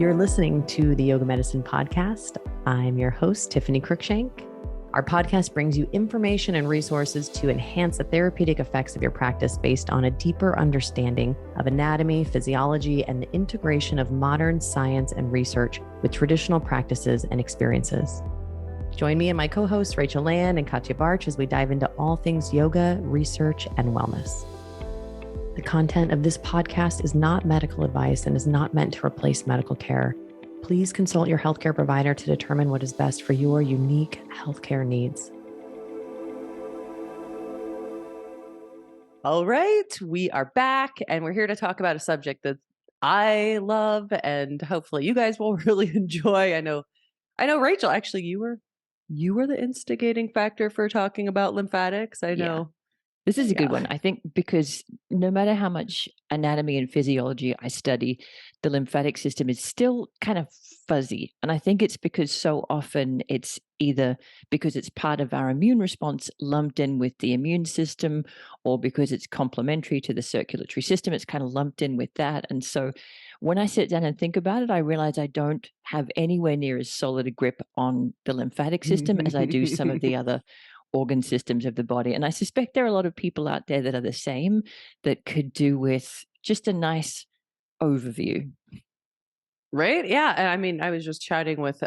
You're listening to the Yoga Medicine Podcast. I'm your host, Tiffany Cruikshank. Our podcast brings you information and resources to enhance the therapeutic effects of your practice based on a deeper understanding of anatomy, physiology, and the integration of modern science and research with traditional practices and experiences. Join me and my co-hosts, Rachel Land and Katya Barch, as we dive into all things yoga, research, and wellness. The content of this podcast is not medical advice and is not meant to replace medical care. Please consult your healthcare provider to determine what is best for your unique healthcare needs. All right, we are back and we're here to talk about a subject that I love and hopefully you guys will really enjoy. I know Rachel, actually you were the instigating factor for talking about lymphatics. I know. Yeah. This is a good one, I think, because no matter how much anatomy and physiology I study, the lymphatic system is still kind of fuzzy. And I think it's because so often it's either because it's part of our immune response lumped in with the immune system, or because it's complementary to the circulatory system, it's kind of lumped in with that. And so when I sit down and think about it, I realize I don't have anywhere near as solid a grip on the lymphatic system as I do some of the other organ systems of the body. And I suspect there are a lot of people out there that are the same, that could do with just a nice overview. Right? Yeah. And I mean, I was just chatting with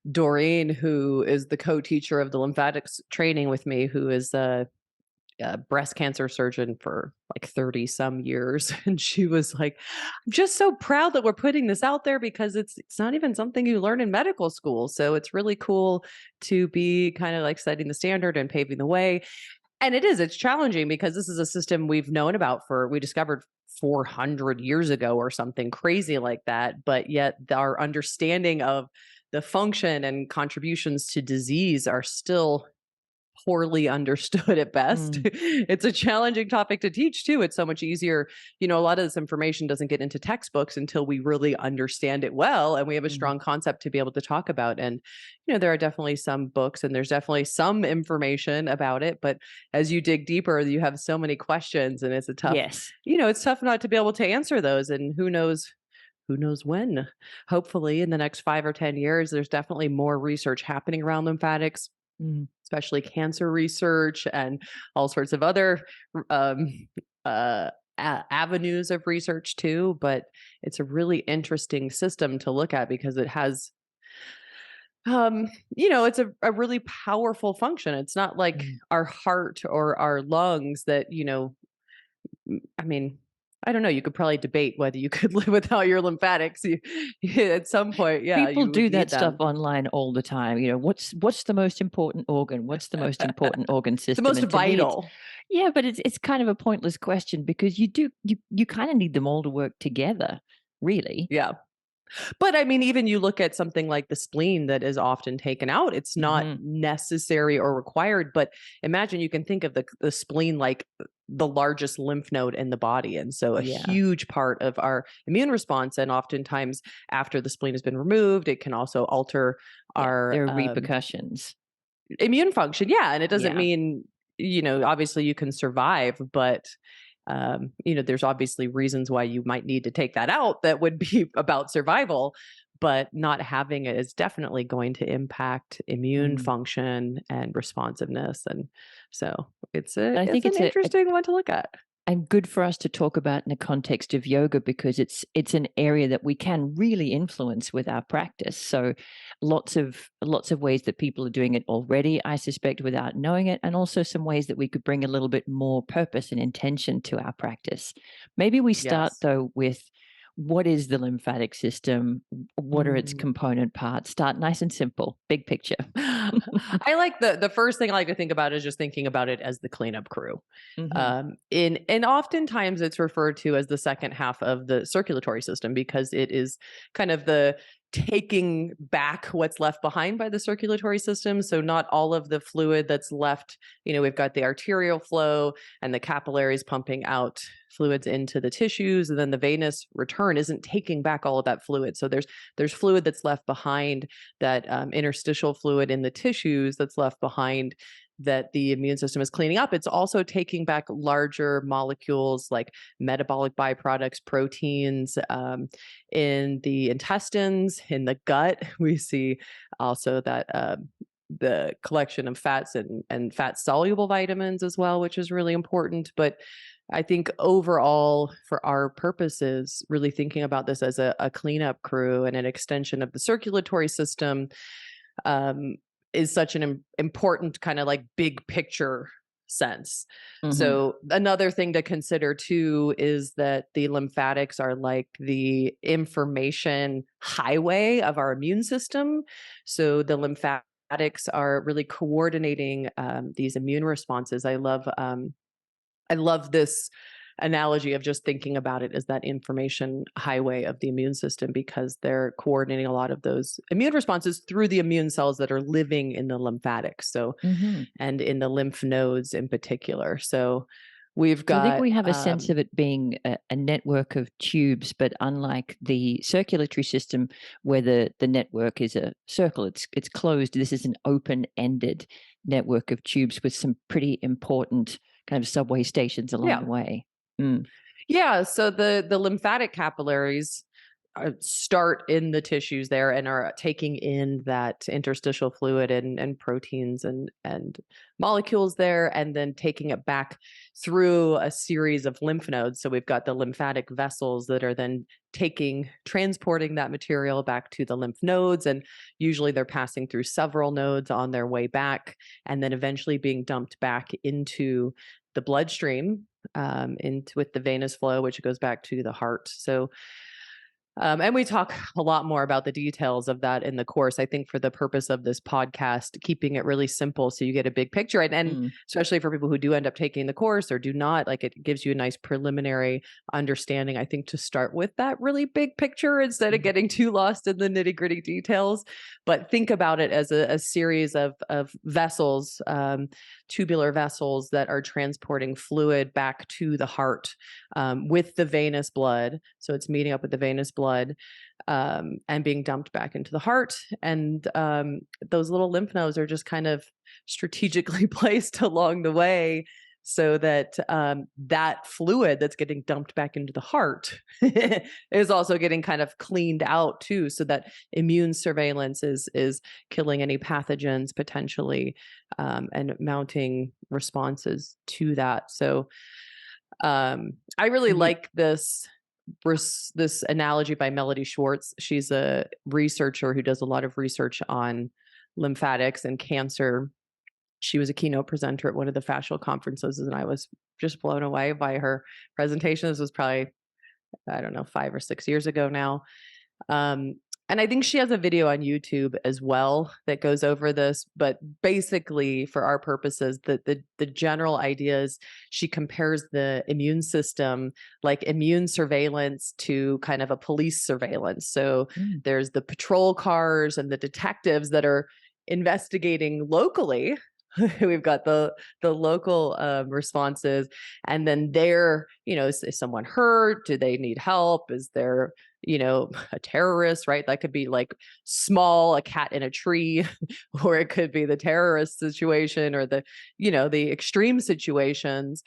Doreen, who is the co-teacher of the lymphatics training with me, who is a breast cancer surgeon for like 30 some years. And she was like, I'm just so proud that we're putting this out there because it's not even something you learn in medical school. So it's really cool to be kind of like setting the standard and paving the way. And it's challenging because this is a system we've known about we discovered 400 years ago or something crazy like that. But yet our understanding of the function and contributions to disease are still poorly understood at best. It's a challenging topic to teach too. It's so much easier. A lot of this information doesn't get into textbooks until we really understand it well. And we have a strong concept to be able to talk about. And, there are definitely some books and there's definitely some information about it. But as you dig deeper, you have so many questions and it's a tough, it's tough not to be able to answer those. And who knows when. Hopefully in the next 5 or 10 years, there's definitely more research happening around lymphatics. Especially cancer research and all sorts of other avenues of research too. But it's a really interesting system to look at because it has, it's a really powerful function. It's not like our heart or our lungs that, I mean, I don't know. You could probably debate whether you could live without your lymphatics at some point. Yeah, people do that stuff online all the time. What's the most important organ? What's the most important organ system? The most vital. Yeah, but it's kind of a pointless question because you kind of need them all to work together, really. Yeah. But I mean, even you look at something like the spleen that is often taken out, it's not necessary or required. But imagine you can think of the spleen like the largest lymph node in the body. And so a huge part of our immune response. And oftentimes after the spleen has been removed, it can also alter there are repercussions. Immune function. Yeah. And it doesn't mean, obviously you can survive, but there's obviously reasons why you might need to take that out that would be about survival, but not having it is definitely going to impact immune function and responsiveness. And so it's an interesting one to look at. And good for us to talk about in the context of yoga because it's an area that we can really influence with our practice. So lots of ways that people are doing it already, I suspect, without knowing it, and also some ways that we could bring a little bit more purpose and intention to our practice. Maybe we start though with what is the lymphatic system? What are its component parts? Start nice and simple, big picture. I like the first thing I like to think about is just thinking about it as the cleanup crew. And oftentimes it's referred to as the second half of the circulatory system because it is kind of the taking back what's left behind by the circulatory system. So not all of the fluid that's left, we've got the arterial flow and the capillaries pumping out fluids into the tissues, and then the venous return isn't taking back all of that fluid. So there's fluid that's left behind, that interstitial fluid in the tissues that's left behind that the immune system is cleaning up, it's also taking back larger molecules like metabolic byproducts, proteins, in the intestines, in the gut. We see also that the collection of fats and fat soluble vitamins as well, which is really important. But I think overall, for our purposes, really thinking about this as a cleanup crew and an extension of the circulatory system, um, is such an important kind of like big picture sense. Mhm. So another thing to consider too is that the lymphatics are like the information highway of our immune system. So the lymphatics are really coordinating these immune responses. I love this analogy of just thinking about it as that information highway of the immune system, because they're coordinating a lot of those immune responses through the immune cells that are living in the lymphatics. So, Mhm. and in the lymph nodes in particular. So we've So I think got, we have a sense of it being a network of tubes, but unlike the circulatory system, where the network is a circle, it's closed. This is an open-ended network of tubes with some pretty important kind of subway stations along yeah. the way. Mm. Yeah, so the lymphatic capillaries start in the tissues there and are taking in that interstitial fluid and proteins and molecules there, and then taking it back through a series of lymph nodes. So we've got the lymphatic vessels that are then transporting that material back to the lymph nodes, and usually they're passing through several nodes on their way back, and then eventually being dumped back into the bloodstream, into with the venous flow, which goes back to the heart. So, and we talk a lot more about the details of that in the course. I think for the purpose of this podcast, keeping it really simple so you get a big picture, and Mm. especially for people who do end up taking the course or do not, like it gives you a nice preliminary understanding, I think, to start with that really big picture instead of Mhm. getting too lost in the nitty gritty details. But think about it as a series of vessels, tubular vessels that are transporting fluid back to the heart, with the venous blood. So it's meeting up with the venous blood, and being dumped back into the heart. And those little lymph nodes are just kind of strategically placed along the way so that that fluid that's getting dumped back into the heart is also getting kind of cleaned out too, so that immune surveillance is killing any pathogens potentially, and mounting responses to that. So I really And you like this analogy by Melody Schwartz. She's a researcher who does a lot of research on lymphatics and cancer. She was a keynote presenter at one of the fascial conferences, and I was just blown away by her presentation. This was probably, I don't know, 5 or 6 years ago now. Um, and I think she has a video on YouTube as well that goes over this. But basically, for our purposes, the general idea is she compares the immune system, like immune surveillance, to kind of a police surveillance. So mm, there's the patrol cars and the detectives that are investigating locally. We've got the local responses, and then they're, is someone hurt? Do they need help? Is there, a terrorist, right? That could be like small, a cat in a tree, or it could be the terrorist situation, or the extreme situations,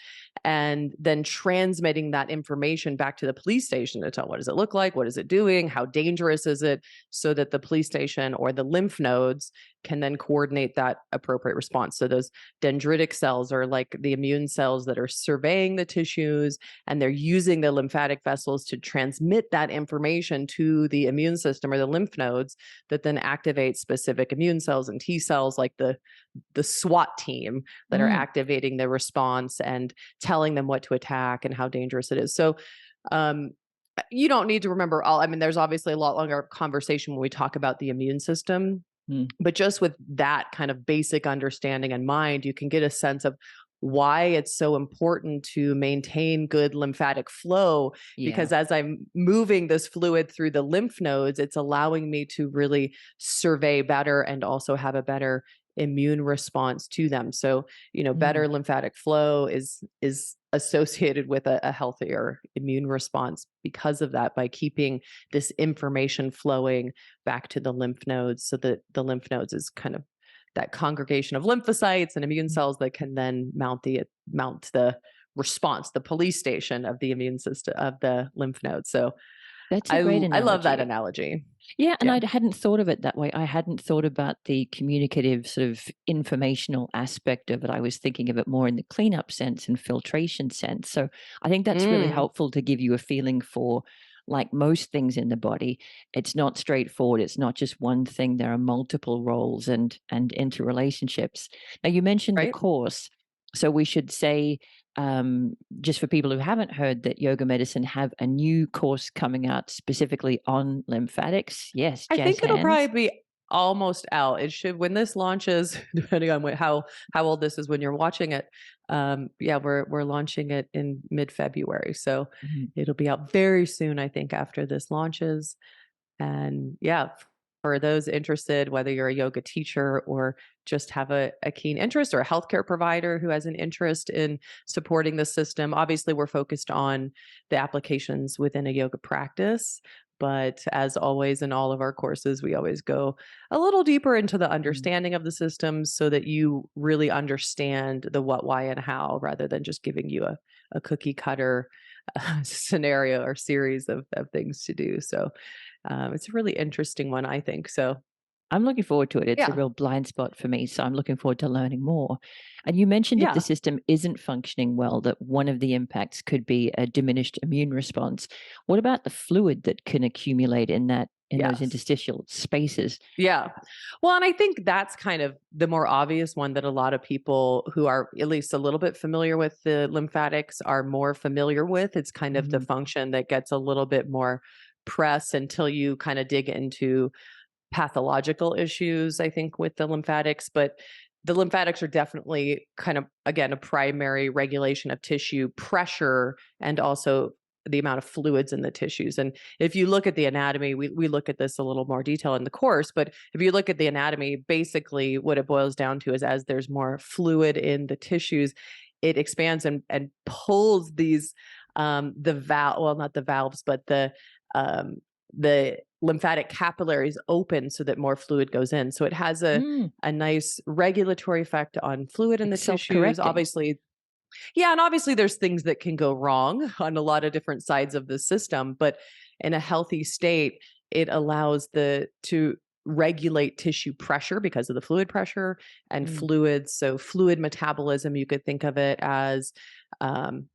and then transmitting that information back to the police station to tell, what does it look like? What is it doing? How dangerous is it? So that the police station or the lymph nodes can then coordinate that appropriate response. So those dendritic cells are like the immune cells that are surveying the tissues, and they're using the lymphatic vessels to transmit that information to the immune system or the lymph nodes, that then activate specific immune cells and T cells, like the SWAT team, that are mm. activating the response and telling them what to attack and how dangerous it is. So um, you don't need to remember all. I mean, there's obviously a lot longer conversation when we talk about the immune system, Mm. but just with that kind of basic understanding in mind, you can get a sense of why it's so important to maintain good lymphatic flow. Yeah. Because as I'm moving this fluid through the lymph nodes, it's allowing me to really survey better and also have a better immune response to them. So, Mm. better lymphatic flow is associated with a healthier immune response because of that, by keeping this information flowing back to the lymph nodes, so that the lymph nodes is kind of that congregation of lymphocytes and immune Mm. cells that can then mount the response, the police station of the immune system of the lymph nodes. So That's a I great I love that analogy. analogy. Yeah, and Yeah. I hadn't thought of it that way. I hadn't thought about the communicative sort of informational aspect of it. I was thinking of it more in the cleanup sense and filtration sense. So I think that's really Mm, helpful to give you a feeling for, like most things in the body, it's not straightforward. It's not just one thing. There are multiple roles and interrelationships. Now you mentioned the right. course. So we should say, just for people who haven't heard, that Yoga Medicine have a new course coming out specifically on lymphatics. Yes, I jazz think it'll probably hands. be almost out. It should when this launches, depending on how old this is when you're watching it. Yeah, we're launching it in mid-February, so Mhm. it'll be out very soon. I think after this launches, and yeah, for those interested, whether you're a yoga teacher or just have a keen interest, or a healthcare provider who has an interest in supporting the system, obviously we're focused on the applications within a yoga practice. But as always in all of our courses, we always go a little deeper into the Mm. understanding of the systems so that you really understand the what, why, and how, rather than just giving you a cookie cutter scenario or series of things to do. So it's a really interesting one, I think. So, I'm looking forward to it. It's a yeah, real blind spot for me, so I'm looking forward to learning more. And you mentioned if the yeah, system isn't functioning well, that one of the impacts could be a diminished immune response. What about the fluid that can accumulate in those yes. interstitial spaces? Yeah. Well, and I think that's kind of the more obvious one that a lot of people who are at least a little bit familiar with the lymphatics are more familiar with. It's kind of the Mhm. function that gets a little bit more press until you kind of dig into pathological issues, I think, with the lymphatics. But the lymphatics are definitely kind of, again, a primary regulation of tissue pressure and also the amount of fluids in the tissues. And if you look at the anatomy, we look at this a little more detail in the course, but if you look at the anatomy, basically what it boils down to is as there's more fluid in the tissues, it expands and pulls these the valve, well, not the valves, but um the lymphatic capillaries open so that more fluid goes in. So it has Mm, a nice regulatory effect on fluid in like the tissues. self-correcting. Obviously, yeah, and obviously there's things that can go wrong on a lot of different sides of the system, but in a healthy state, it allows the to regulate tissue pressure because of the fluid pressure and Mm, fluids. So fluid metabolism, you could think of it um,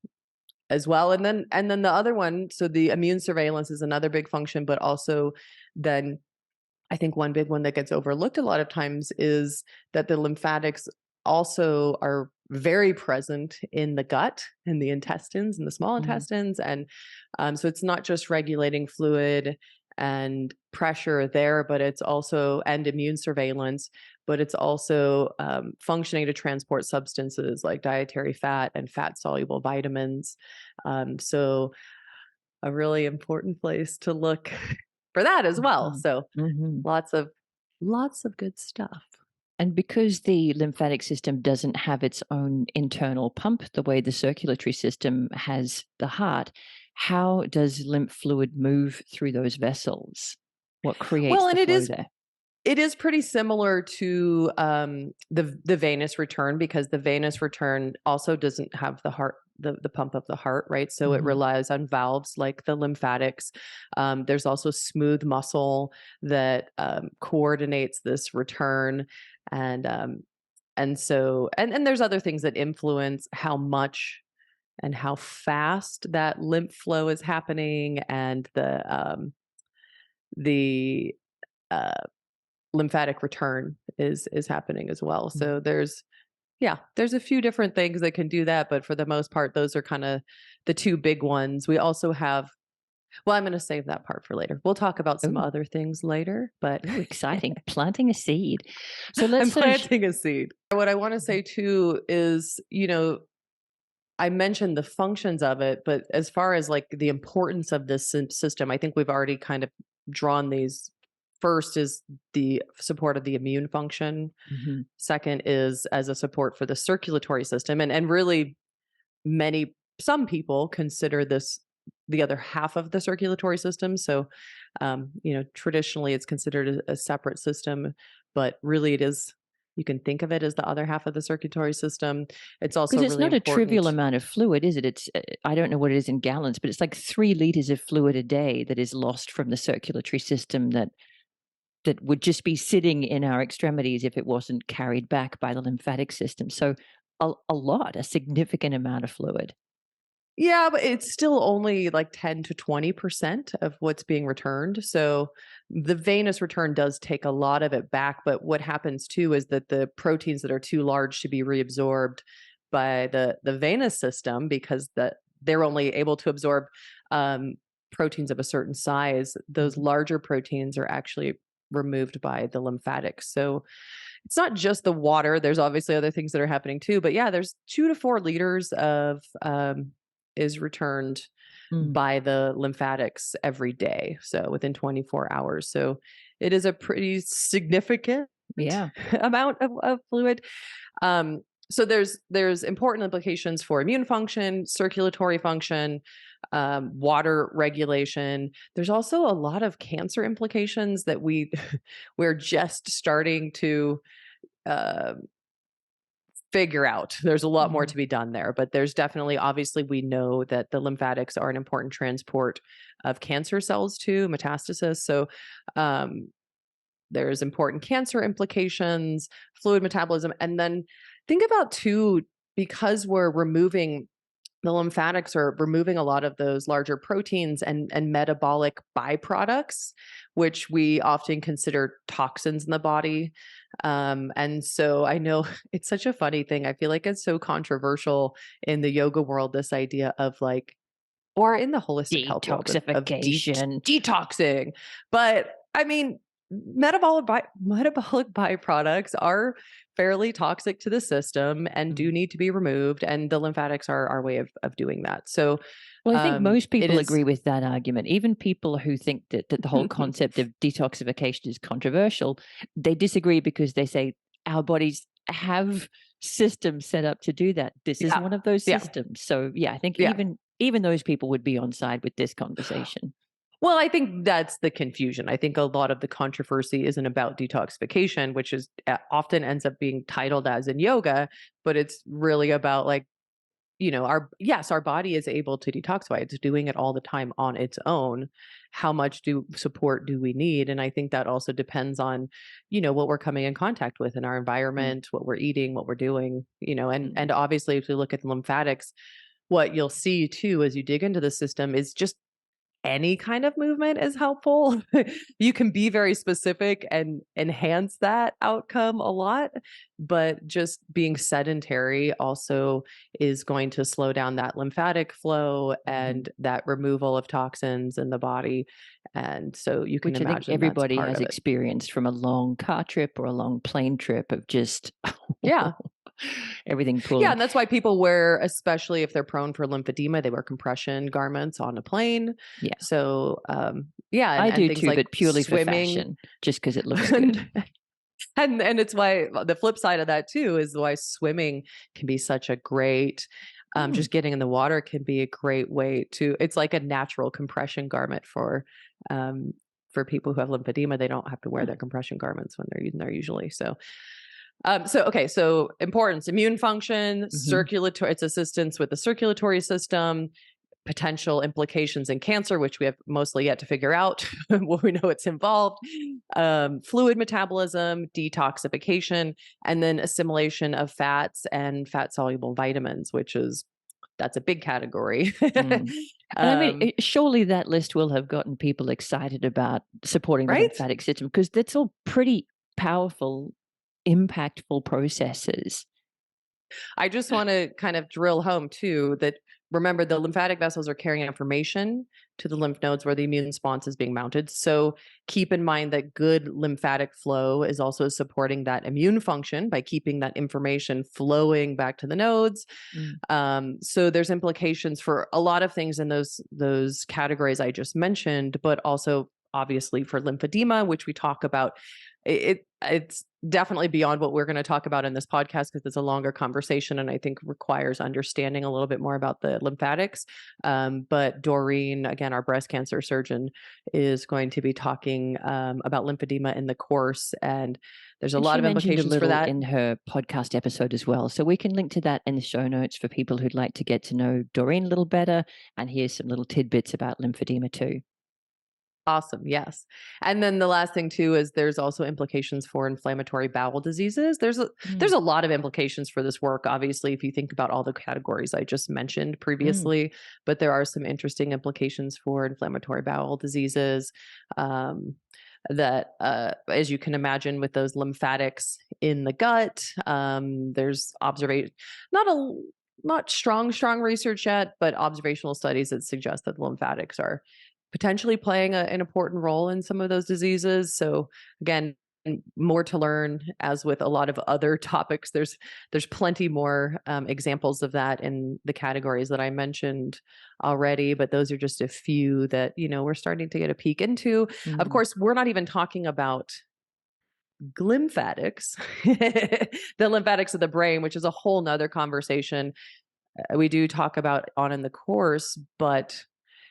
as well. And then the other one, so the immune surveillance is another big function, but also then I think one big one that gets overlooked a lot of times is that the lymphatics also are very present in the gut and the intestines and the small mm, intestines. And so it's not just regulating fluid and pressure there, but it's also, and immune surveillance, but it's also functioning to transport substances like dietary fat and fat soluble vitamins. So a really important place to look for that as well. mhm, So mhm. lots of good stuff. And because the lymphatic system doesn't have its own internal pump the way the circulatory system has the heart, how does lymph fluid move through those vessels? What creates Well, the and it flow is there? it is pretty similar to the venous return, because the venous return also doesn't have the heart, the pump of the heart, right? So it Mhm, relies on valves like the lymphatics. There's also smooth muscle that coordinates this return, and so and there's other things that influence how much and how fast that lymph flow is happening, and the uh, lymphatic return is happening as well. So mhm. there's a few different things that can do that, but for the most part, those are kind of the two big ones. We also have, well, I'm going to save that part for later. We'll talk about some Ooh, other things later, but ooh, exciting. Planting a seed. So let's I'm sort of planting a seed. What I want to say too is, I mentioned the functions of it, but as far as like the importance of this system, I think we've already kind of drawn these. First is the support of the immune function. Mhm, Second is as a support for the circulatory system. And really some people consider this the other half of the circulatory system. So, traditionally it's considered a separate system, but really it is. You can think of it as the other half of the circulatory system. It's also Because it's really not a trivial important. amount of fluid, is it? It's I don't know what it is in gallons, but it's like 3 liters of fluid a day that is lost from the circulatory system that would just be sitting in our extremities if it wasn't carried back by the lymphatic system. So a significant amount of fluid. Yeah, but it's still only like 10 to 20% of what's being returned. So the venous return does take a lot of it back. But what happens too is that the proteins that are too large to be reabsorbed by the venous system, because they're only able to absorb um, proteins of a certain size, those Mhm. larger proteins are actually removed by the lymphatics. So it's not just the water. There's obviously other things that are happening too. But yeah, there's 2 to 4 liters of is returned Mm. by the lymphatics every day. So within 24 hours. So it is a pretty significant Yeah. amount of fluid. Um, so there's important implications for immune function, circulatory function, water regulation. There's also a lot of cancer implications that we're just starting to uh, figure out. There's a lot more Mhm. to be done there, but there's definitely, obviously, we know that the lymphatics are an important transport of cancer cells to metastasis. So um, there's important cancer implications, fluid metabolism, and then think about too, because we're removing the lymphatics are removing a lot of those larger proteins and metabolic byproducts, which we often consider toxins in the body. And so I know it's such a funny thing. I feel like it's so controversial in the yoga world, this idea of like, or in the holistic health world of Detoxification. detoxing. But I mean, metabolic byproducts are fairly toxic to the system and do Mm. need to be removed. And the lymphatics are our way of doing that. So Well, I think most it people is. agree with that argument. Even people who think that the whole concept of detoxification is controversial, they disagree because they say our bodies have systems set up to do that. This is Yeah. one of those Yeah. systems. So yeah, I think Yeah. even those people would be on side with this conversation. Well, I think that's the confusion. I think a lot of the controversy isn't about detoxification, which is often ends up being titled as in yoga, but it's really about like, our body is able to detoxify. It's doing it all the time on its own. How much support do we need? And I think that also depends on, what we're coming in contact with in our Mm, environment, what we're eating, what we're doing, and mm, and obviously if we look at the lymphatics, what you'll see too as you dig into the system is just any kind of movement is helpful. You can be very specific and enhance that outcome a lot, but just being sedentary also is going to slow down that lymphatic flow mhm. and that removal of toxins in the body. And so you can Which I think imagine that's everybody part has of it. experienced from a long car trip or a long plane trip of just Yeah. everything Yeah, pulling. and that's why people wear, especially if they're prone for lymphedema, they wear compression garments on a plane. Yeah. So, yeah, and I and do things too, like but purely for swimming. fashion, just because it looks good. and and it's why the flip side of that too is why swimming can be such a great, Mm, just getting in the water can be a great way to, it's like a natural compression garment um for people who have lymphedema. They don't have to wear huh. their compression garments when they're using there usually. So okay, so importance, immune function, Mhm. circulatory, its assistance with the circulatory system, potential implications in cancer, which we have mostly yet to figure out. Well, we know it's involved. Fluid metabolism, detoxification, and then assimilation of fats and fat soluble vitamins, that's a big category. Mm. And I mean, um, surely that list will have gotten people excited about supporting the right? lymphatic system because that's all pretty powerful, impactful processes. I just want to kind of drill home too that, remember, the lymphatic vessels are carrying information to the lymph nodes where the immune response is being mounted. So keep in mind that good lymphatic flow is also supporting that immune function by keeping that information flowing back to the nodes. Mm. So there's implications for a lot of things in those categories I just mentioned, but also obviously for lymphedema, which we talk about. It's definitely beyond what we're going to talk about in this podcast because it's a longer conversation and I think requires understanding a little bit more about the lymphatics. But Doreen, again, our breast cancer surgeon, is going to be talking about lymphedema in the course, and There's a And lot she of mentioned a implications for little that. in her podcast episode as well. So we can link to that in the show notes for people who'd like to get to know Doreen a little better and hear some little tidbits about lymphedema too. Awesome. Yes. And then the last thing too is there's also implications for inflammatory bowel diseases. There's Mm, a lot of implications for this work, obviously, if you think about all the categories I just mentioned mm, previously, but there are some interesting implications for inflammatory bowel diseases. That as you can imagine with those lymphatics in the gut, there's observation, not a not strong research yet, but observational studies that suggest that the lymphatics are potentially playing an important role in some of those diseases. So again, more to learn. As with a lot of other topics, there's plenty more examples of that in the categories that I mentioned already, but those are just a few that we're starting to get a peek into. Of mm. course, we're not even talking about lymphatics, the lymphatics of the brain, which is a whole nother conversation. We do talk about on in the course, but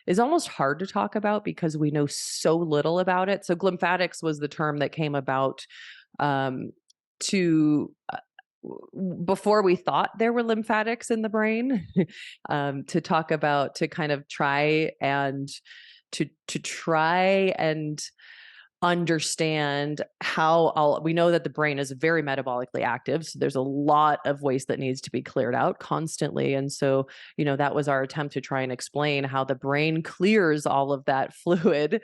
is almost hard to talk about because we know so little about it. So lymphatics was the term that came about um, to before we thought there were lymphatics in the brain, to talk about, to kind of try and try and understand how all we know that the brain is very metabolically active, so there's a lot of waste that needs to be cleared out constantly. And so that was our attempt to try and explain how the brain clears all of that fluid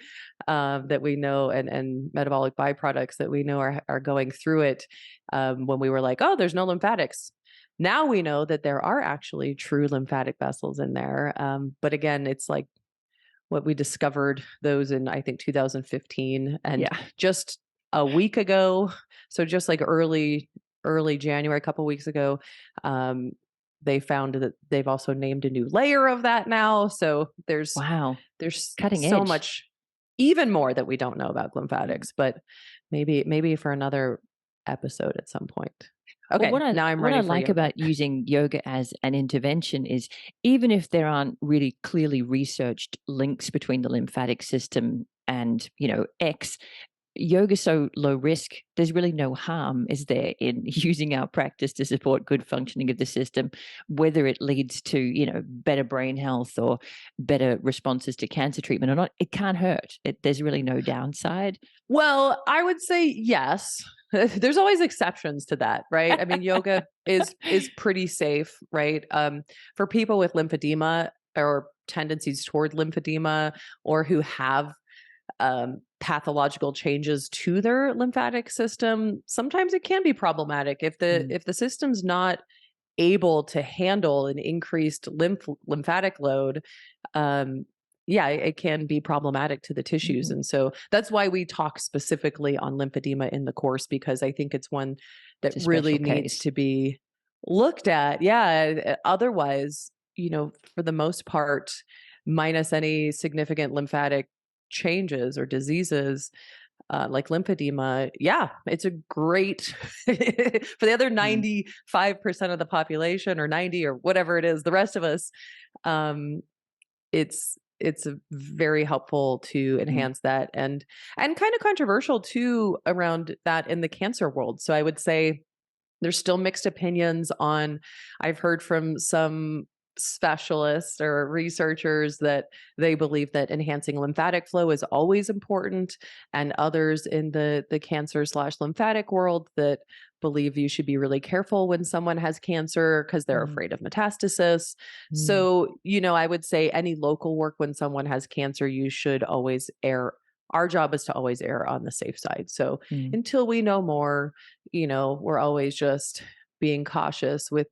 that we know, and metabolic byproducts that we know are going through it. When we were like, oh, there's no lymphatics, now we know that there are actually true lymphatic vessels in there. But again, it's like what we discovered those in, I think, 2015, and Yeah. just a week ago, so just like early January, a couple weeks ago, they found that they've also named a new layer of that now. So Wow. there's Cutting so edge. much, even more, that we don't know about Mm. lymphatics, but maybe for another episode at some point. Well, Okay, now I'm what I ready for like yoga. about using yoga as an intervention is even if there aren't really clearly researched links between the lymphatic system and, X, yoga's so low risk, there's really no harm, is there, in using our practice to support good functioning of the system, whether it leads to, better brain health or better responses to cancer treatment or not, it can't hurt. There's really no downside. Well, I would say yes. There's always exceptions to that, right? I mean, yoga is pretty safe, right? For people with lymphedema or tendencies toward lymphedema, or who have pathological changes to their lymphatic system, sometimes it can be problematic if the Mm, if the system's not able to handle an increased lymphatic load. um, yeah, it can be problematic to the tissues. mhm. And so that's why we talk specifically on lymphedema in the course, because I think it's one that It's a really special needs case. to be looked at. Yeah, otherwise, for the most part, minus any significant lymphatic changes or diseases, like lymphedema, yeah, it's a great for the other Mm, 95% of the population, or 90, or whatever it is, the rest of us. Um, it's very helpful to mm, enhance that, and kind of controversial too around that in the cancer world. So I would say there's still mixed opinions on, I've heard from some specialists or researchers that they believe that enhancing lymphatic flow is always important, and others in the cancer slash lymphatic world that believe you should be really careful when someone has cancer because they're mhm, afraid of metastasis. mm, So I would say any local work when someone has cancer, you should always err. Our job is to always err on the safe side. So mm, until we know more, we're always just being cautious with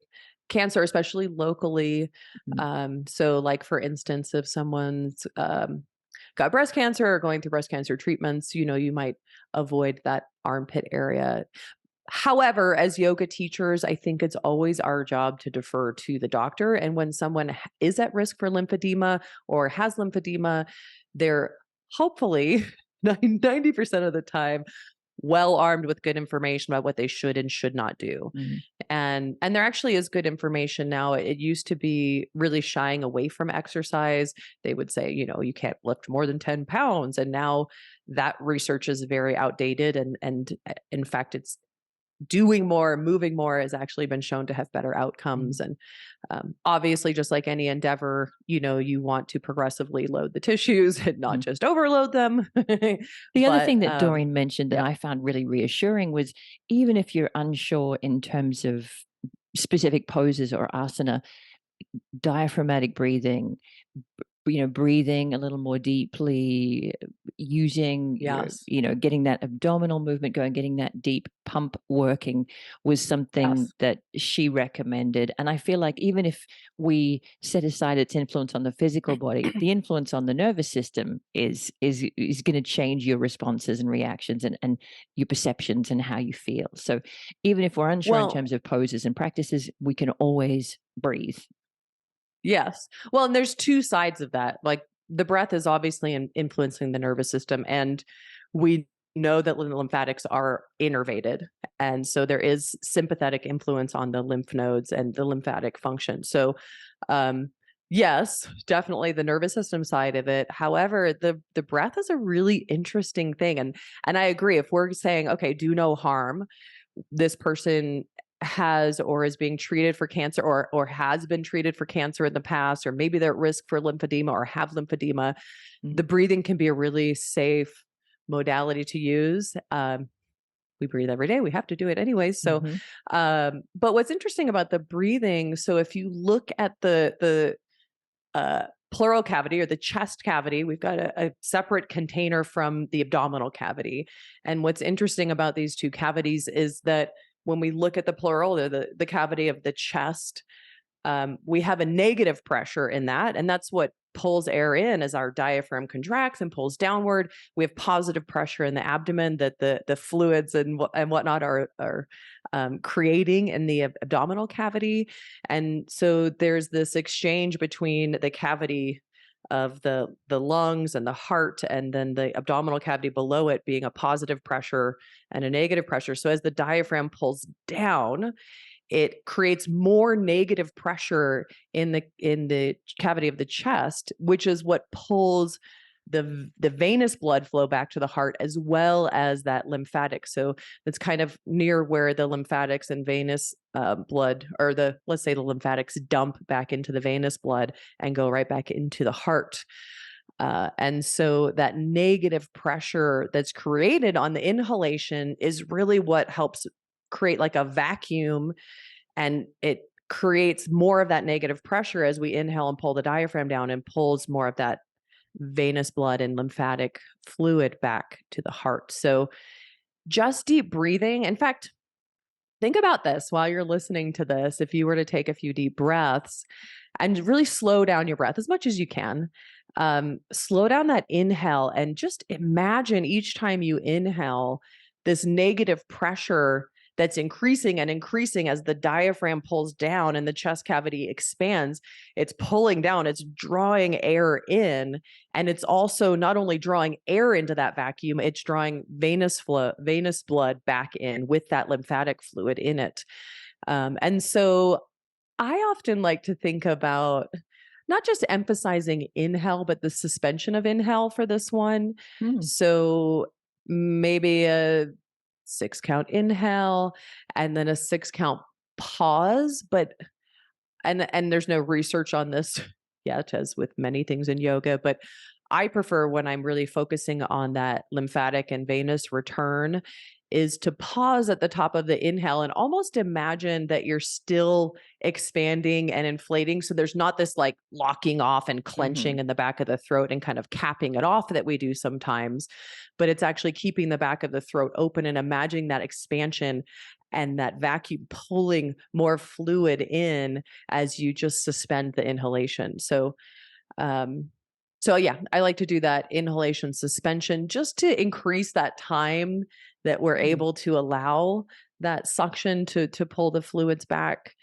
cancer, especially locally. mm, So, like, for instance, if someone's got breast cancer or going through breast cancer treatments, you might avoid that armpit area. However, as yoga teachers, I think it's always our job to defer to the doctor. And when someone is at risk for lymphedema or has lymphedema, they're hopefully 90% of the time well armed with good information about what they should and should not do. Mhm. And there actually is good information now. It used to be really shying away from exercise. They would say, you can't lift more than 10 pounds. And now that research is very outdated. And in fact, it's doing more, moving more has actually been shown to have better outcomes. Mhm. And obviously, just like any endeavor, you want to progressively load the tissues and not Mhm. just overload them. The other But thing that Doreen mentioned that yeah, I found really reassuring was, even if you're unsure in terms of specific poses or asana, diaphragmatic breathing, breathing a little more deeply, using yes, getting that abdominal movement going, getting that deep pump working was something yes. that she recommended. And I feel like even if we set aside its influence on the physical body, the influence on the nervous system is going to change your responses and reactions, and your perceptions and how you feel. So even if we're unsure in Well, terms of poses and practices, we can always breathe. yes. Well, and there's two sides of that. Like the breath is obviously influencing the nervous system, and we know that the lymphatics are innervated. And so there is sympathetic influence on the lymph nodes and the lymphatic function. So, um, yes, definitely the nervous system side of it. However, the breath is a really interesting thing. And I agree. If we're saying, okay, do no harm, this person has or is being treated for cancer, or has been treated for cancer in the past, or maybe they're at risk for lymphedema or have lymphedema, Mm. the breathing can be a really safe modality to use. We breathe every day. We have to do it anyways. So, Mhm. but what's interesting about the breathing, so if you look at the pleural cavity or the chest cavity, we've got a separate container from the abdominal cavity. And what's interesting about these two cavities is that when we look at the pleural, or the cavity of the chest, we have a negative pressure in that. And that's what pulls air in as our diaphragm contracts and pulls downward. We have positive pressure in the abdomen that the fluids and whatnot are creating in the abdominal cavity. And so there's this exchange between the cavity of the lungs and the heart, and then the abdominal cavity below it being a positive pressure and a negative pressure. So as the diaphragm pulls down, it creates more negative pressure in the cavity of the chest, which is what pulls the venous blood flow back to the heart, as well as that lymphatic. So it's kind of near where the lymphatics and venous blood, or let's say the lymphatics dump back into the venous blood and go right back into the heart. And so that negative pressure that's created on the inhalation is really what helps create like a vacuum, and it creates more of that negative pressure as we inhale and pull the diaphragm down, and pulls more of that venous blood and lymphatic fluid back to the heart. So just deep breathing. In fact, think about this while you're listening to this. If you were to take a few deep breaths and really slow down your breath as much as you can, slow down that inhale, and just imagine each time you inhale this negative pressure that's increasing and increasing as the diaphragm pulls down and the chest cavity expands. It's pulling down, it's drawing air in, and it's also not only drawing air into that vacuum, it's drawing venous blood back in with that lymphatic fluid in it. And so I often like to think about not just emphasizing inhale, but the suspension of inhale for this one. Mm. So maybe a 6 count inhale and then a 6 count pause. And there's no research on this yet, as with many things in yoga, but I prefer, when I'm really focusing on that lymphatic and venous return, is to pause at the top of the inhale and almost imagine that you're still expanding and inflating. So there's not this like locking off and clenching Mhm. in the back of the throat and kind of capping it off that we do sometimes, but it's actually keeping the back of the throat open and imagining that expansion and that vacuum pulling more fluid in as you just suspend the inhalation. Um, so yeah, I like to do that inhalation suspension just to increase that time that we're Mm. able to allow that suction to pull the fluids back.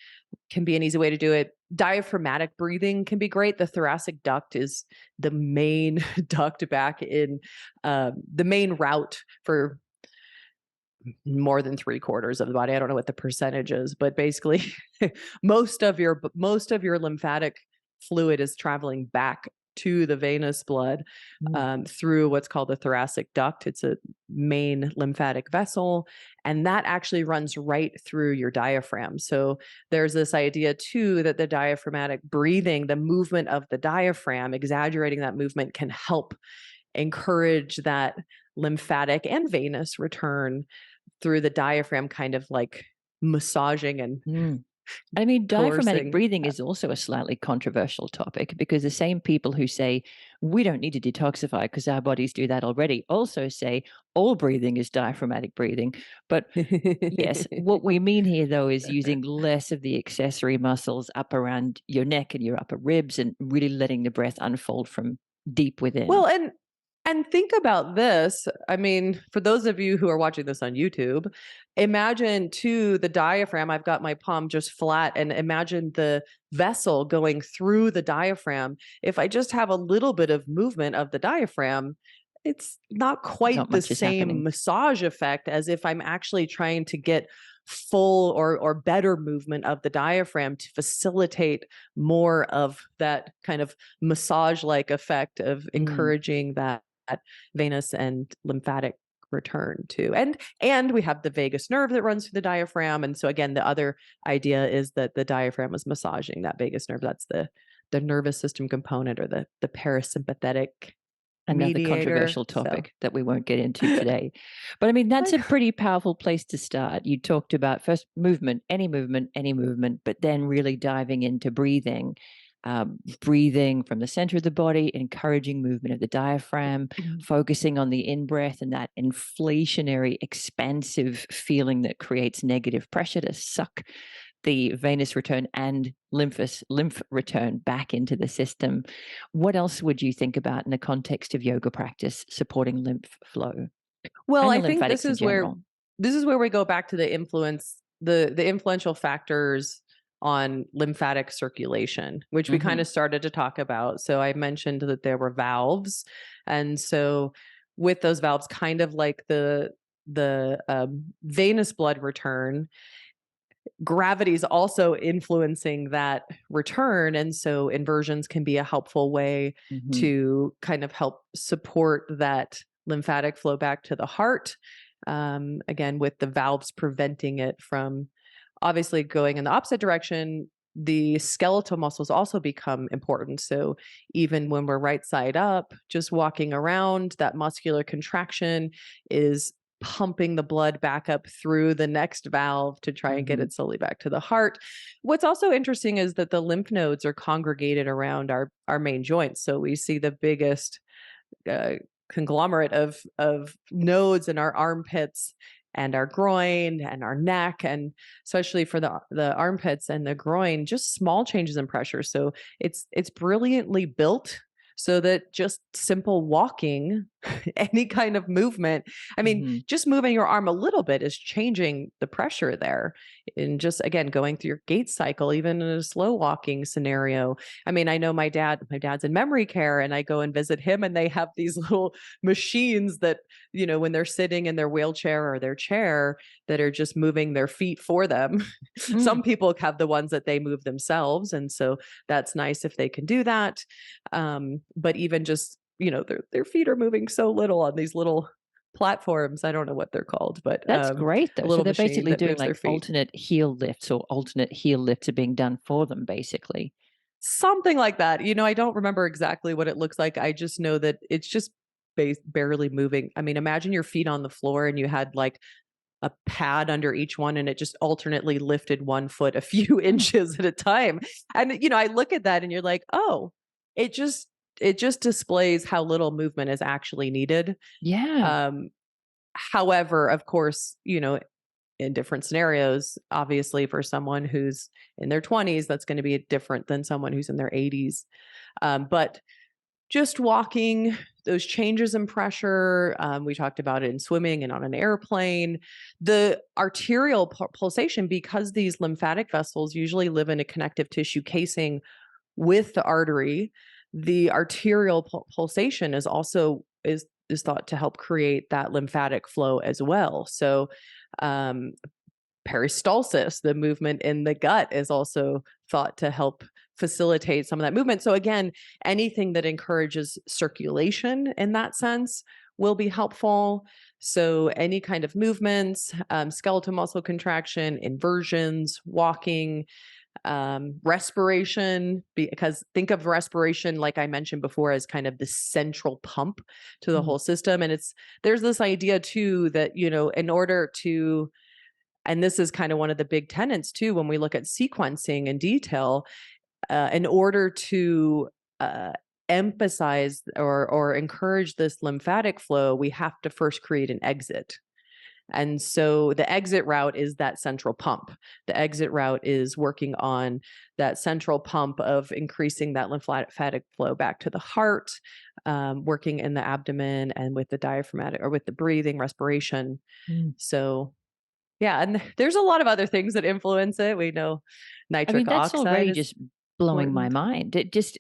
Can be an easy way to do it. Diaphragmatic breathing can be great. The thoracic duct is the main duct back in the main route for more than 3/4 of the body. I don't know what the percentage is, but basically most of your lymphatic fluid is traveling back to the venous blood Mm. through what's called the thoracic duct. It's a main lymphatic vessel, and that actually runs right through your diaphragm. So there's this idea too that the diaphragmatic breathing, the movement of the diaphragm, exaggerating that movement can help encourage that lymphatic and venous return through the diaphragm, kind of like massaging and Mm. I mean, diaphragmatic coercing. breathing is also a slightly controversial topic because the same people who say we don't need to detoxify because our bodies do that already also say all breathing is diaphragmatic breathing. But yes, what we mean here, though, is using less of the accessory muscles up around your neck and your upper ribs and really letting the breath unfold from deep within. Well, and think about this. I mean, for those of you who are watching this on YouTube, imagine too the diaphragm. I've got my palm just flat, and imagine the vessel going through the diaphragm. If I just have a little bit of movement of the diaphragm, it's not quite Not the much is same happening. massage effect as if I'm actually trying to get full or better movement of the diaphragm to facilitate more of that kind of massage like effect of Mm. encouraging that venous and lymphatic return too. And we have the vagus nerve that runs through the diaphragm. And so again, the other idea is that the diaphragm is massaging that vagus nerve. That's the nervous system component, or the parasympathetic Another mediator. controversial So topic that we won't get into today. But I mean, that's a like, pretty powerful place to start. You talked about first any movement, but then really diving into breathing, breathing from the center of the body, encouraging movement of the diaphragm, focusing on the in breath and that inflationary, expansive feeling that creates negative pressure to suck the venous return and lymph return back into the system. What else would you think about in the context of yoga practice supporting lymph flow well, and the I think lymphatics in general? this is where we go back to the influence, the influential factors on lymphatic circulation, which we kind Hmm. of started to talk about. So I mentioned that there were valves, and so with those valves, kind of like the venous blood return, gravity is also influencing that return, and so inversions can be a helpful way Hmm. to kind of help support that lymphatic flow back to the heart, again with the valves preventing it from obviously going in the opposite direction. The skeletal muscles also become important. So even when we're right side up, just walking around, that muscular contraction is pumping the blood back up through the next valve to try and get Hmm. it slowly back to the heart. What's also interesting is that the lymph nodes are congregated around our main joints. So we see the biggest uh, conglomerate of nodes in our armpits and our groin and our neck, and especially for the armpits and the groin, just small changes in pressure. So it's brilliantly built so that just simple walking, any kind of movement, I mean, Hmm. just moving your arm a little bit is changing the pressure there. And just again going through your gait cycle, even in a slow walking scenario. I mean, I know my dad's in memory care, and I go and visit him, and they have these little machines that, when they're sitting in their wheelchair or their chair, that are just moving their feet for them. Mm. Some people have the ones that they move themselves. And so that's nice if they can do that. But even just, their feet are moving so little on these little platforms. I don't know what they're called, but That's great, a though. So little they're machine basically that doing moves their like feet. alternate heel lifts, or alternate heel lifts are being done for them, basically. Something like that. I don't remember exactly what it looks like. I just know that it's just barely moving. I mean, imagine your feet on the floor and you had like a pad under each one, and it just alternately lifted one foot a few Mm. inches at a time. And I look at that and you're like, "Oh, it just it just displays how little movement is actually needed." Yeah. Um However, of course, in different scenarios, obviously for someone who's in their 20s, that's going to be different than someone who's in their 80s. But just walking, those changes in pressure, we talked about it in swimming and on an airplane. The arterial pulsation, because these lymphatic vessels usually live in a connective tissue casing with the artery, the arterial pulsation is is thought to help create that lymphatic flow as well. So, um, peristalsis, the movement in the gut, is also thought to help facilitate some of that movement. So again, anything that encourages circulation in that sense will be helpful. So any kind of movements, skeletal muscle contraction, inversions, walking, respiration, because think of respiration, like I mentioned before, as kind of the central pump to the Mm. whole system. And there's this idea too that, in order to, and this is kind of one of the big tenets too, when we look at sequencing in detail, in order to uh, emphasize or encourage this lymphatic flow, we have to first create an exit. And so the exit route is that central pump. The exit route is working on that central pump of increasing that lymphatic flow back to the heart, working in the abdomen and with the diaphragmatic or with the breathing, respiration. Mm. So yeah, and there's a lot of other things that influence it. We know I mean, nitric that's oxide already is just blowing my important. mind. It just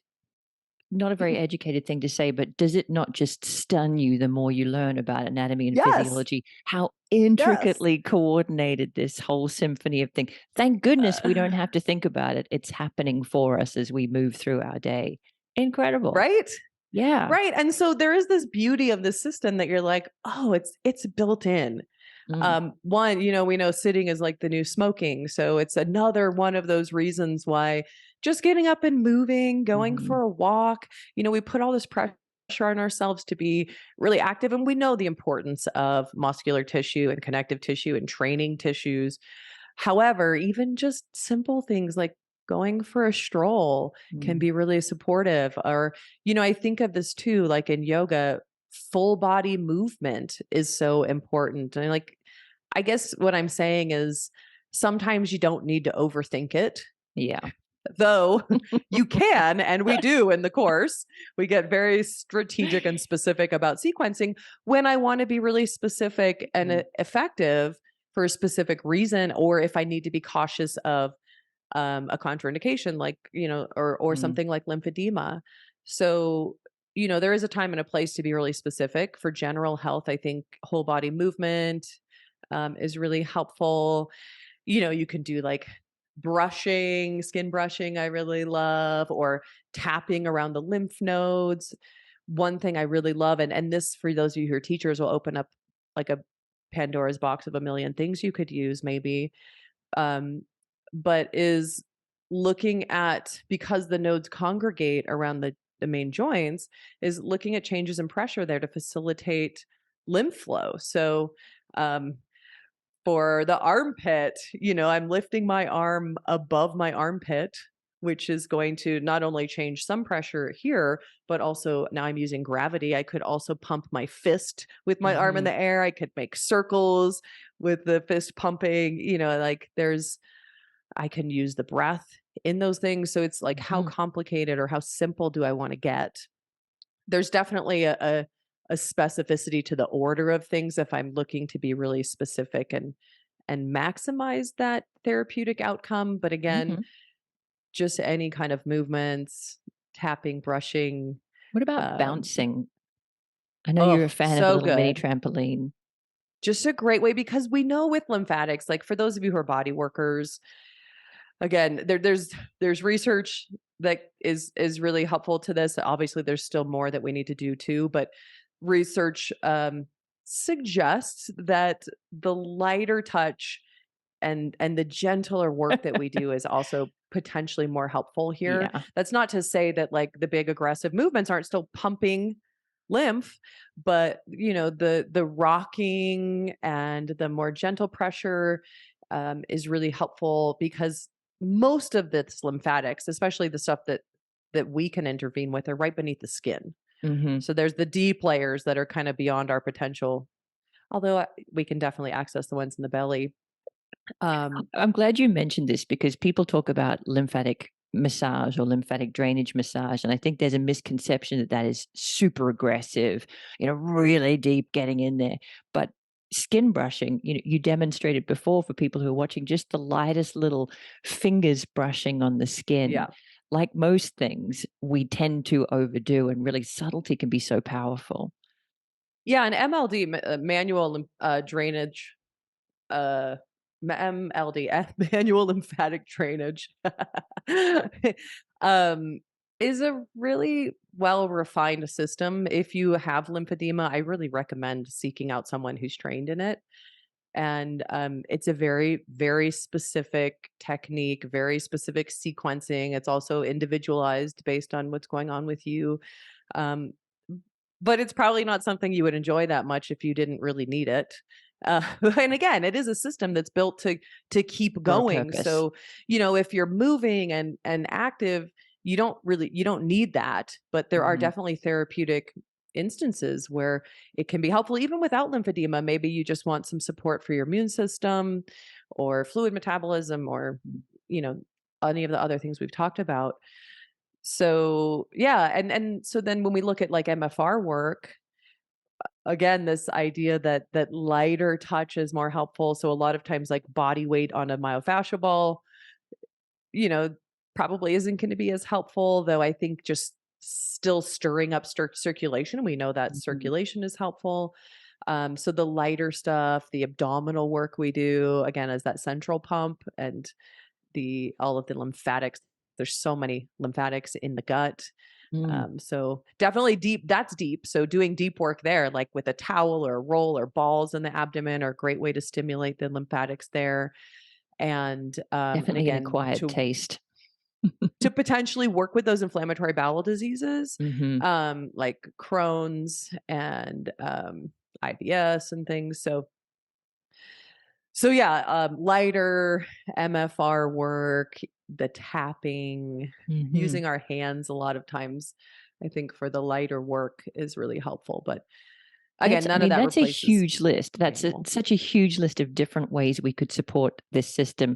not a very educated thing to say, but does it not just stun you the more you learn about anatomy and Yes, physiology, how yes. intricately coordinated this whole symphony of things? Thank goodness we don't Uh, have to think about it. It's happening for us as we move through our day. Incredible. right? Yeah. Right. And so there is this beauty of the system that you're like, oh, it's built in. Mm. One, we know sitting is like the new smoking. So it's another one of those reasons why just getting up and moving, going Mhm. for a walk, we put all this pressure on ourselves to be really active. And we know the importance of muscular tissue and connective tissue and training tissues. However, even just simple things like going for a stroll can Mm. be really supportive. Or, I think of this too, like in yoga, full body movement is so important. And I guess what I'm saying is sometimes you don't need to overthink it, Yeah. though you can, and we do in the course. We get very strategic and specific about sequencing when I want to be really specific and Mm. effective for a specific reason, or if I need to be cautious of a contraindication, like, or Mm. something like lymphedema. So, there is a time and a place to be really specific. For general health, I think whole body movement is really helpful. You can do like brushing, skin brushing, I really love, or tapping around the lymph nodes. One thing I really love, and this for those of you who are teachers will open up like a Pandora's box of a million things you could use, maybe. Um, but is looking at, because the nodes congregate around the main joints, is looking at changes in pressure there to facilitate lymph flow. So, um, for the armpit, I'm lifting my arm above my armpit, which is going to not only change some pressure here, but also now I'm using gravity. I could also pump my fist with my arm in Mhm. the air. I could make circles with the fist pumping, like I can use the breath in those things. So it's like, how Mhm. complicated or how simple do I want to get? There's definitely a specificity to the order of things if I'm looking to be really specific and maximize that therapeutic outcome. But again, Mhm. just any kind of movements, tapping, brushing. What about Um, bouncing? I know you're a oh, fan of a so little mini good. trampoline. Just a great way, because we know with lymphatics, like for those of you who are body workers, again, there's research that is really helpful to this. Obviously, there's still more that we need to do too, but research suggests that the lighter touch and the gentler work that we do is also potentially more helpful here. Yeah. That's not to say that like the big aggressive movements aren't still pumping lymph, but the rocking and the more gentle pressure is really helpful, because most of this lymphatics, especially the stuff that we can intervene with, are right beneath the skin. Mhm. So there's the deep layers that are kind of beyond our potential, although we can definitely access the ones in the belly. Um, I'm glad you mentioned this because people talk about lymphatic massage or lymphatic drainage massage. And I think there's a misconception that that is super aggressive, really deep getting in there. But skin brushing, you demonstrated before for people who are watching just the lightest little fingers brushing on the skin. yeah. Like most things, we tend to overdo, and really subtlety can be so powerful. Yeah, and MLD, manual drainage, uh, MLD, manual lymphatic drainage, um, is a really well refined system. If you have lymphedema, I really recommend seeking out someone who's trained in it. And it's a very, very specific technique, very specific sequencing. It's also individualized based on what's going on with you. Um, but it's probably not something you would enjoy that much if you didn't really need it. And again, it is a system that's built to keep For a going. purpose. So, you know, if you're moving and active, you don't need that. But there are Mhm. definitely therapeutic instances where it can be helpful even without lymphedema. Maybe you just want some support for your immune system or fluid metabolism or, you know, any of the other things we've talked about. So, yeah, and so then when we look at like MFR work, again, this idea that lighter touch is more helpful. So a lot of times like body weight on a myofascial ball, you know, probably isn't going to be as helpful, though I think just still stirring up circulation. We know that Mhm. circulation is helpful. So the lighter stuff, the abdominal work we do, again, as that central pump and the all of the lymphatics. There's so many lymphatics in the gut. Mm. So definitely deep, that's deep. So doing deep work there, like with a towel or a roll or balls in the abdomen are a great way to stimulate the lymphatics there. And Definitely an again, acquired taste. to potentially work with those inflammatory bowel diseases, Mhm. like Crohn's and IBS and things. So yeah, lighter MFR work, the tapping, Mhm. using our hands a lot of times, I think for the lighter work is really helpful. But again, I none of mean, that that's a replaces huge list. That's manual. such a huge list of different ways we could support this system,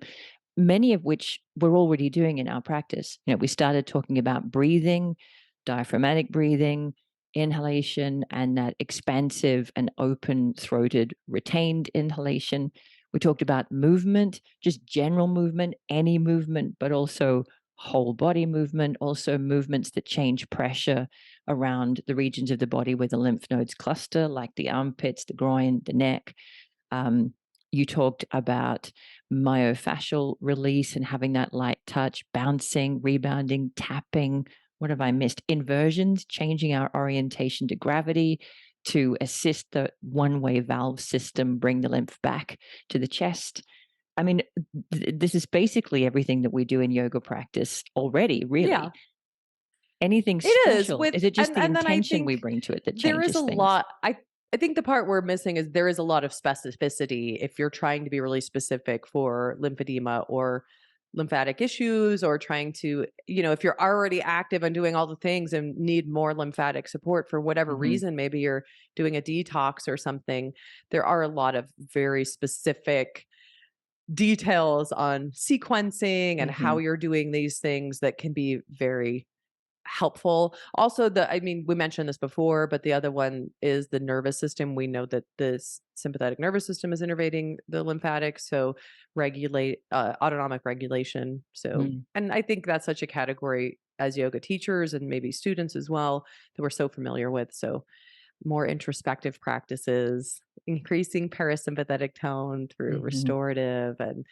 many of which we're already doing in our practice. You know, we started talking about breathing, diaphragmatic breathing, inhalation, and that expansive and open throated retained inhalation. We talked about movement, just general movement, any movement, but also whole body movement, also movements that change pressure around the regions of the body where the lymph nodes cluster, like the armpits, the groin, the neck. Um, you talked about myofascial release and having that light touch, bouncing, rebounding, tapping. What have I missed? Inversions, changing our orientation to gravity to assist the one way valve system, bring the lymph back to the chest. I mean, this is basically everything that we do in yoga practice already, really. Yeah, Anything it is special? with Is it just the and then I intention we think bring to it that there is a changes things? lot. I think the part we're missing is there is a lot of specificity if you're trying to be really specific for lymphedema or lymphatic issues or trying to, you know, if you're already active and doing all the things and need more lymphatic support for whatever Mhm, reason, maybe you're doing a detox or something, there are a lot of very specific details on sequencing and how mhm, you're doing these things that can be very helpful. Also, I mean, we mentioned this before, but the other one is the nervous system. We know that this sympathetic nervous system is innervating the lymphatics, so regulate autonomic regulation. So, mm, and I think that's such a category as yoga teachers and maybe students as well that we're so familiar with. So, more introspective practices, increasing parasympathetic tone through mhm. restorative and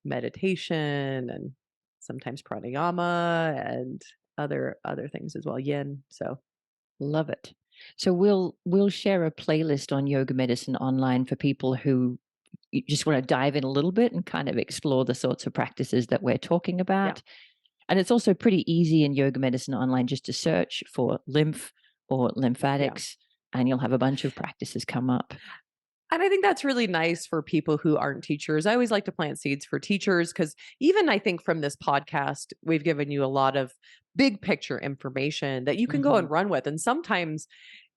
meditation and sometimes pranayama and other things as well, yin. So, Love it. So we'll share a playlist on yoga medicine online for people who just want to dive in a little bit and kind of explore the sorts of practices that we're talking yeah. about. And it's also pretty easy in yoga medicine online just to search for lymph or Yeah. lymphatics, and you'll have a bunch of practices come up. And I think that's really nice for people who aren't teachers. I always like to plant seeds for teachers because even I think from this podcast, we've given you a lot of big picture information that you can go Mhm, and run with. And sometimes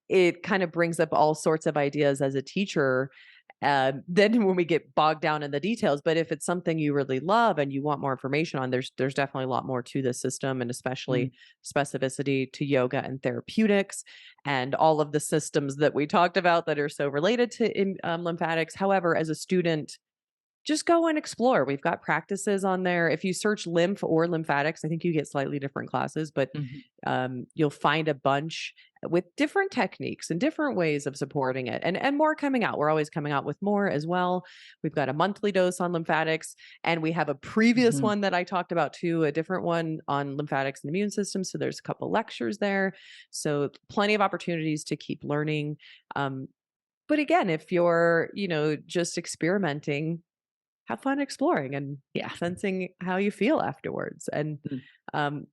it kind of brings up all sorts of ideas as a teacher. Then when we get bogged down in the details, but if it's something you really love and you want more information on, there's definitely a lot more to the system, and mm, especially specificity to yoga and therapeutics and all of the systems that we talked about that are so related to lymphatics. However, as a student, just go and explore. We've got practices on there. If you search lymph or lymphatics, I think you get slightly different classes, but Mhm. you'll find a bunch with different techniques and different ways of supporting it, and more coming out. We're always coming out with more as well. We've got a monthly dose on lymphatics, and we have a previous Mhm. one that I talked about too, a different one on lymphatics and immune system. So there's a couple lectures there. So plenty of opportunities to keep learning. Um, but again, if you're, just experimenting, have fun exploring and Yeah. sensing how you feel afterwards. And, Mm. um,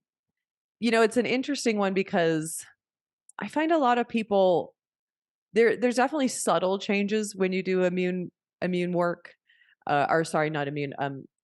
it's an interesting one because I find a lot of people there's definitely subtle changes when you do immune work, or sorry, not immune,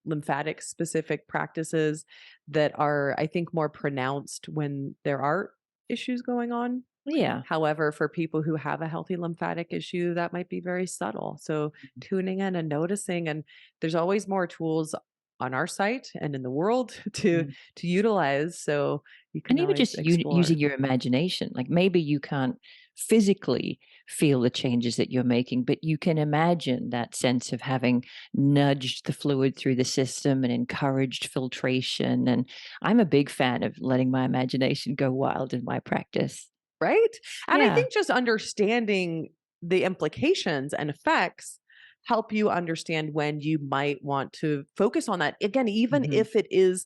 lymphatic specific practices that are, I think, more pronounced when there are issues going on. Yeah. However, for people who have a healthy lymphatic issue, that might be very subtle. So tuning in and noticing, and there's always more tools on our site and in the world to Mm. utilize. So you And can even always just using explore. your imagination, like maybe you can't physically feel the changes that you're making, but you can imagine that sense of having nudged the fluid through the system and encouraged filtration. And I'm a big fan of letting my imagination go wild in my practice. Right? And I Yeah. think just understanding the implications and effects help you understand when you might want to focus on that. Again, even Hmm. if it is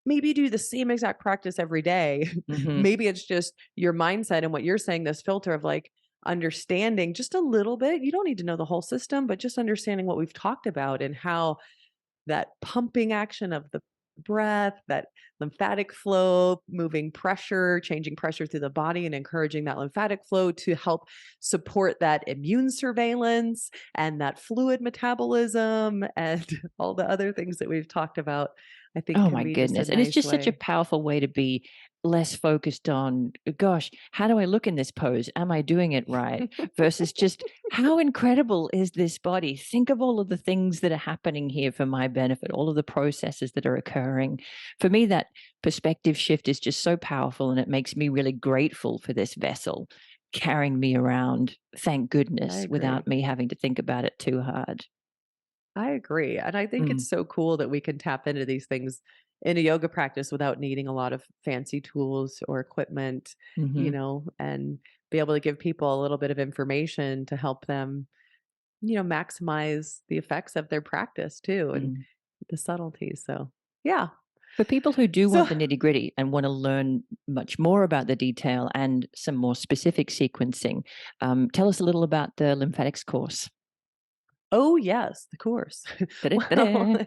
maybe do the same exact practice every day. Hmm. Maybe it's just your mindset and what you're saying, this filter of like understanding just a little bit. You don't need to know the whole system, but just understanding what we've talked about and how that pumping action of the breath, that lymphatic flow, moving pressure, changing pressure through the body and encouraging that lymphatic flow to help support that immune surveillance and that fluid metabolism and all the other things that we've talked about, I think Oh can my be just a goodness. And it's nice just such a way. powerful way to be less focused on, gosh, how do I look in this pose? Am I doing it right? Versus just how incredible is this body? Think of all of the things that are happening here for my benefit, all of the processes that are occurring. For me, that perspective shift is just so powerful and it makes me really grateful for this vessel carrying me around, thank I goodness, agree. without me having to think about it too hard. I agree. And I think Mm. it's so cool that we can tap into these things in a yoga practice without needing a lot of fancy tools or equipment, Hmm. and be able to give people a little bit of information to help them, maximize the effects of their practice too and Mm. the subtleties. So, yeah. For people who do So, want the nitty-gritty and wanna learn much more about the detail and some more specific sequencing, tell us a little about the lymphatics course. oh, yes, the course. Well, Da-da-da-da.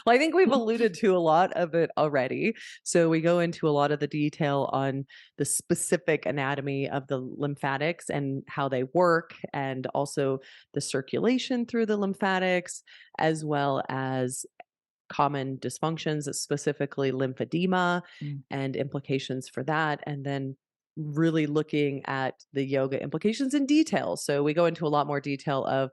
well, I think we've alluded to a lot of it already. So we go into a lot of the detail on the specific anatomy of the lymphatics and how they work, and also the circulation through the lymphatics, as well as common dysfunctions, specifically lymphedema Mm. and implications for that. And then really looking at the yoga implications in detail. So we go into a lot more detail of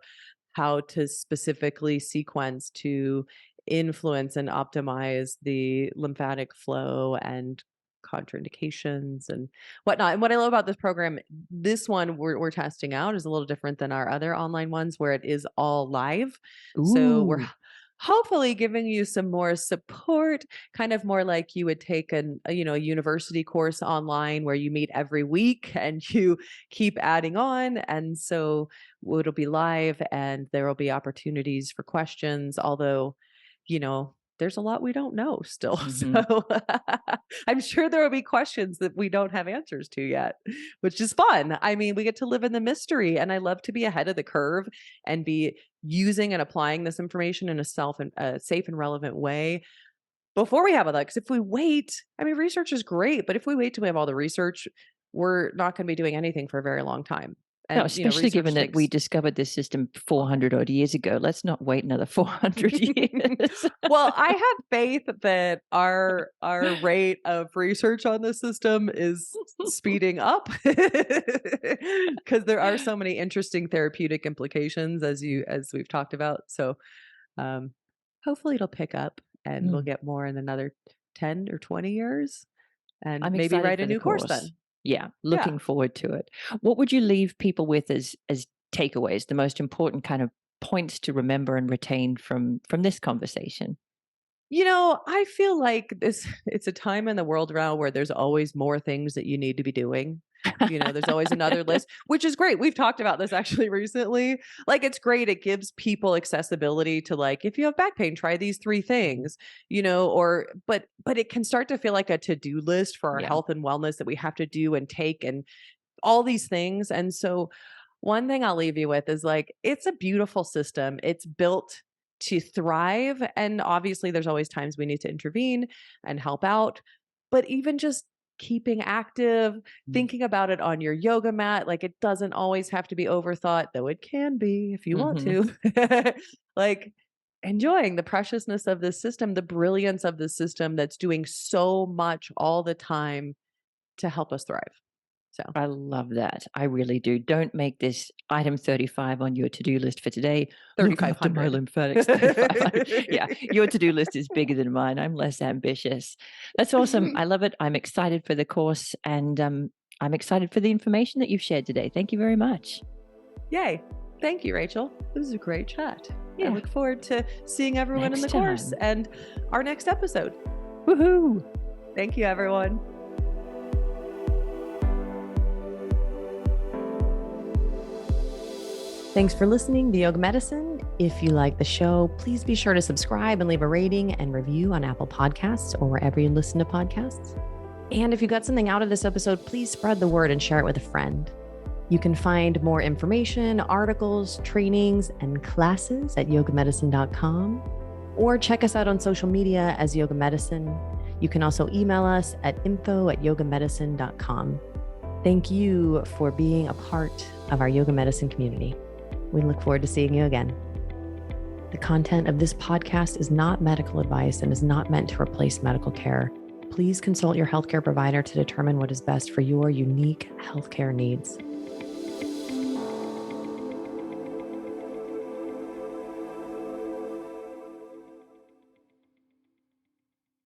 how to specifically sequence to influence and optimize the lymphatic flow and contraindications and whatnot. And what I love about this program, this one we're testing out is a little different than our other online ones where it is all live. So we're Ooh. hopefully giving you some more support, kind of more like you would take a university course online where you meet every week and you keep adding on. And so it'll be live and there will be opportunities for questions, although, there's a lot we don't know still. Mhm. So I'm sure there will be questions that we don't have answers to yet, which is fun. I mean, we get to live in the mystery, and I love to be ahead of the curve and be using and applying this information in a safe and relevant way before we have all that. Because if we wait, I mean, research is great, but if we wait till we have all the research, we're not going to be doing anything for a very long time. No, And especially given research that we takes. discovered this system 400 odd years ago. Let's not wait another 400 years. Well, I have faith that our rate of research on this system is speeding up because there are so many interesting therapeutic implications as we've talked about. So um, hopefully it'll pick up and we'll Mm. get more in another 10 or 20 years and I'm maybe excited write a for the new course course. then. Yeah, Yeah. looking forward to it. What would you leave people with as takeaways, the most important kind of points to remember and retain from this conversation? I feel like it's a time in the world now where there's always more things that you need to be doing. There's always another list, which is great. We've talked about this actually recently. Like, it's great. It gives people accessibility to, like, if you have back pain, try these 3 things, but it can start to feel like a to-do list for our Yeah. health and wellness that we have to do and take and all these things. And so one thing I'll leave you with is, like, it's a beautiful system. It's built to thrive. And obviously, there's always times we need to intervene and help out. But even just keeping active, thinking about it on your yoga mat, like, it doesn't always have to be overthought, though it can be if you want Mhm. to. Like, enjoying the preciousness of this system, the brilliance of the system that's doing so much all the time to help us thrive. So, I love that. I really do. Don't make this item 35 on your to-do list for today. Look after my 3,500. lymphatics 3,500. Yeah, your to-do list is bigger than mine. I'm less ambitious. That's awesome. I love it. I'm excited for the course, and I'm excited for the information that you've shared today. Thank you very much. Yay. Thank you, Rachel. It was a great chat. I Yeah. look forward to seeing everyone in the Next course time. and our next episode. Woohoo! Thank you, everyone. Thanks for listening to Yoga Medicine. If you like the show, please be sure to subscribe and leave a rating and review on Apple Podcasts or wherever you listen to podcasts. And if you got something out of this episode, please spread the word and share it with a friend. You can find more information, articles, trainings, and classes at yogamedicine.com, or check us out on social media as Yoga Medicine. You can also email us at info@yogamedicine.com. Thank you for being a part of our Yoga Medicine community. We look forward to seeing you again. The content of this podcast is not medical advice and is not meant to replace medical care. Please consult your healthcare provider to determine what is best for your unique healthcare needs.